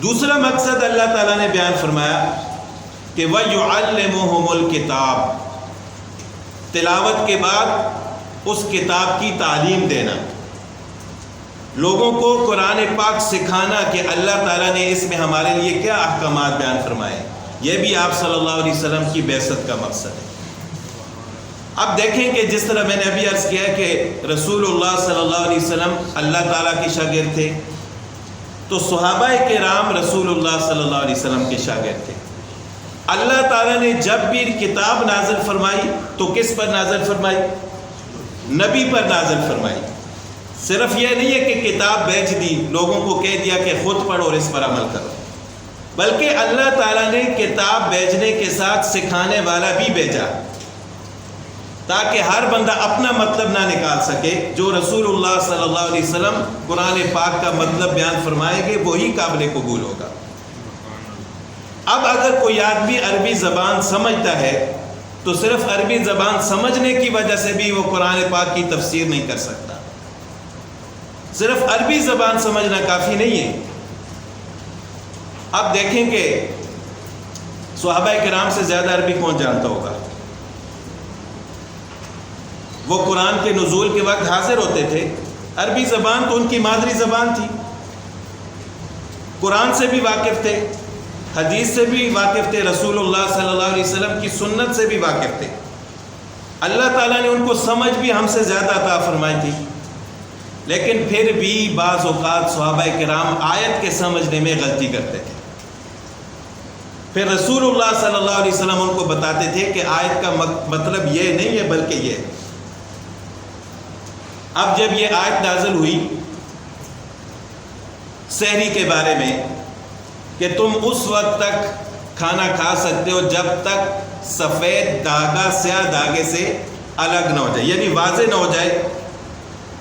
دوسرا مقصد اللہ تعالیٰ نے بیان فرمایا کہ وَيُعَلِّمُهُمُ الْكِتَابَ، تلاوت کے بعد اس کتاب کی تعلیم دینا، لوگوں کو قرآن پاک سکھانا کہ اللہ تعالیٰ نے اس میں ہمارے لیے کیا احکامات بیان فرمائے۔ یہ بھی آپ صلی اللہ علیہ وسلم کی بعثت کا مقصد ہے۔ اب دیکھیں کہ جس طرح میں نے ابھی عرض کیا کہ رسول اللہ صلی اللہ علیہ وسلم اللہ تعالیٰ کے شاگرد تھے، تو صحابہ کرام رسول اللہ صلی اللہ علیہ وسلم کے شاگرد تھے۔ اللہ تعالیٰ نے جب بھی کتاب نازل فرمائی تو کس پر نازل فرمائی؟ نبی پر نازل فرمائی۔ صرف یہ نہیں ہے کہ کتاب بھیج دی، لوگوں کو کہہ دیا کہ خود پڑھو اور اس پر عمل کرو، بلکہ اللہ تعالیٰ نے کتاب بھیجنے کے ساتھ سکھانے والا بھی بھیجا، تاکہ ہر بندہ اپنا مطلب نہ نکال سکے۔ جو رسول اللہ صلی اللہ علیہ وسلم قرآن پاک کا مطلب بیان فرمائیں گے وہی قابل قبول ہوگا۔ اب اگر کوئی آدمی عربی زبان سمجھتا ہے تو صرف عربی زبان سمجھنے کی وجہ سے بھی وہ قرآن پاک کی تفسیر نہیں کر سکتا۔ صرف عربی زبان سمجھنا کافی نہیں ہے۔ اب دیکھیں کہ صحابہ کرام سے زیادہ عربی کون جانتا ہوگا؟ وہ قرآن کے نزول کے وقت حاضر ہوتے تھے، عربی زبان تو ان کی مادری زبان تھی، قرآن سے بھی واقف تھے، حدیث سے بھی واقف تھے، رسول اللہ صلی اللہ علیہ وسلم کی سنت سے بھی واقف تھے۔ اللہ تعالیٰ نے ان کو سمجھ بھی ہم سے زیادہ عطا فرمائی تھی، لیکن پھر بھی بعض اوقات صحابہ کرام آیت کے سمجھنے میں غلطی کرتے تھے۔ پھر رسول اللہ صلی اللہ علیہ وسلم ان کو بتاتے تھے کہ آیت کا مطلب یہ نہیں ہے بلکہ یہ ہے۔ اب جب یہ آیت نازل ہوئی سحری کے بارے میں کہ تم اس وقت تک کھانا کھا سکتے ہو جب تک سفید دھاگا سیاہ دھاگے سے الگ نہ ہو جائے، یعنی واضح نہ ہو جائے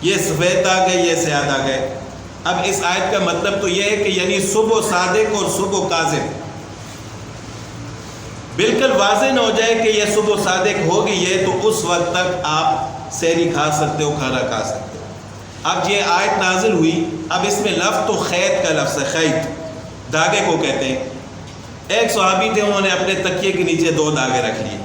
یہ سفید داغ ہے یہ سیاہ داغ ہے۔ اب اس آیت کا مطلب تو یہ ہے کہ یعنی صبح صادق اور صبح کاذب بالکل واضح نہ ہو جائے کہ یہ صبح صادق ہوگی یہ، تو اس وقت تک آپ سحری کھا سکتے ہو، کھانا کھا سکتے ہو۔ اب یہ آیت نازل ہوئی، اب اس میں لفظ تو خیط کا لفظ ہے، خیط دھاگے کو کہتے ہیں۔ ایک صحابی تھے، انہوں نے اپنے تکیے کے نیچے 2 دھاگے رکھ لیے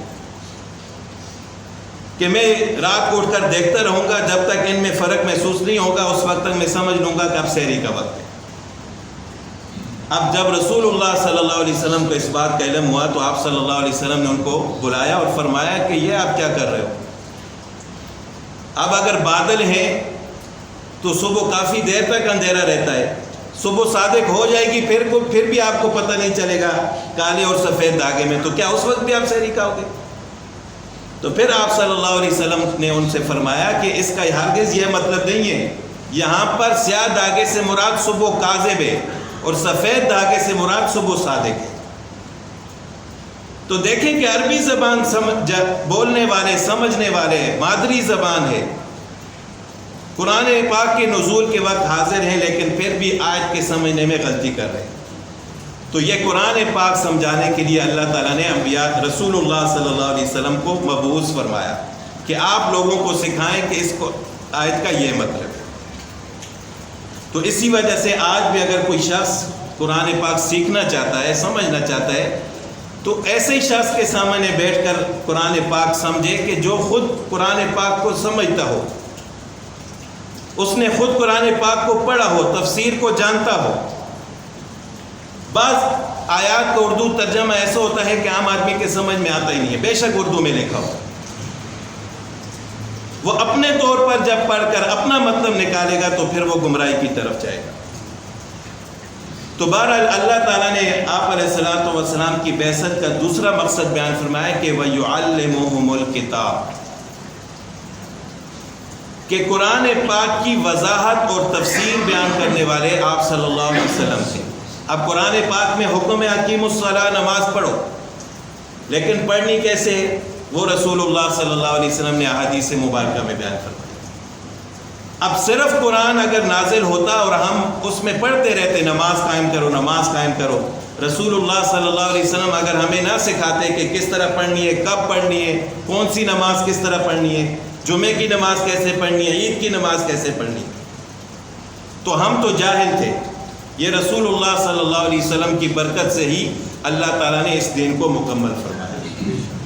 کہ میں رات کو اٹھ کر دیکھتا رہوں گا، جب تک ان میں فرق محسوس نہیں ہوگا اس وقت تک میں سمجھ لوں گا کہ اب سحری کا وقت ہے۔ اب جب رسول اللہ صلی اللہ علیہ وسلم کو اس بات کا علم ہوا تو آپ صلی اللہ علیہ وسلم نے ان کو بلایا اور فرمایا کہ یہ آپ کیا کر رہے ہو؟ اب اگر بادل ہیں تو صبح کافی دیر تک اندھیرا رہتا ہے، صبح صادق ہو جائے گی پھر بھی آپ کو پتہ نہیں چلے گا کالے اور سفید دھاگے میں، تو کیا اس وقت بھی آپ سحری کھاؤ گے؟ تو پھر آپ صلی اللہ علیہ وسلم نے ان سے فرمایا کہ اس کا ہرگز یہ مطلب نہیں ہے، یہاں پر سیاہ دھاگے سے مراد صبح کاذب ہے اور سفید دھاگے سے مراد صبح صادق ہے۔ تو دیکھیں کہ عربی زبان بولنے والے سمجھنے والے مادری زبان ہے، قرآن پاک کے نزول کے وقت حاضر ہیں، لیکن پھر بھی آیت کے سمجھنے میں غلطی کر رہے ہیں۔ تو یہ قرآن پاک سمجھانے کے لیے اللہ تعالیٰ نے انبیاء رسول اللہ صلی اللہ علیہ وسلم کو مبعوث فرمایا کہ آپ لوگوں کو سکھائیں کہ اس کو آیت کا یہ مطلب ہے۔ تو اسی وجہ سے آج بھی اگر کوئی شخص قرآن پاک سیکھنا چاہتا ہے، سمجھنا چاہتا ہے، تو ایسے ہی شخص کے سامنے بیٹھ کر قرآن پاک سمجھے کہ جو خود قرآن پاک کو سمجھتا ہو، اس نے خود قرآن پاک کو پڑھا ہو، تفسیر کو جانتا ہو۔ بعض آیات کا اردو ترجمہ ایسا ہوتا ہے کہ عام آدمی کے سمجھ میں آتا ہی نہیں ہے، بے شک اردو میں لکھا ہو، وہ اپنے طور پر جب پڑھ کر اپنا مطلب نکالے گا تو پھر وہ گمراہی کی طرف جائے گا۔ تو بہرحال اللہ تعالیٰ نے آپ علیہ الصلوۃ والسلام کی بعثت کا دوسرا مقصد بیان فرمایا کہ وَيُعَلِّمُهُمُ الْكِتَابَ، کہ قرآن پاک کی وضاحت اور تفسیر بیان کرنے والے آپ صلی اللہ علیہ وسلم تھے۔ اب قرآن پاک میں حکم ہے اقیموا الصلاۃ، نماز پڑھو، لیکن پڑھنی کیسے وہ رسول اللہ صلی اللہ علیہ وسلم نے احادیث مبارکہ میں بیان فرمایا۔ اب صرف قرآن اگر نازل ہوتا اور ہم اس میں پڑھتے رہتے نماز قائم کرو نماز قائم کرو، رسول اللہ صلی اللہ علیہ وسلم اگر ہمیں نہ سکھاتے کہ کس طرح پڑھنی ہے، کب پڑھنی ہے، کون سی نماز کس طرح پڑھنی ہے، جمعے کی نماز کیسے پڑھنی ہے، عید کی نماز کیسے پڑھنی ہے، تو ہم تو جاہل تھے۔ یہ رسول اللہ صلی اللہ علیہ وسلم کی برکت سے ہی اللہ تعالیٰ نے اس دین کو مکمل فرمایا۔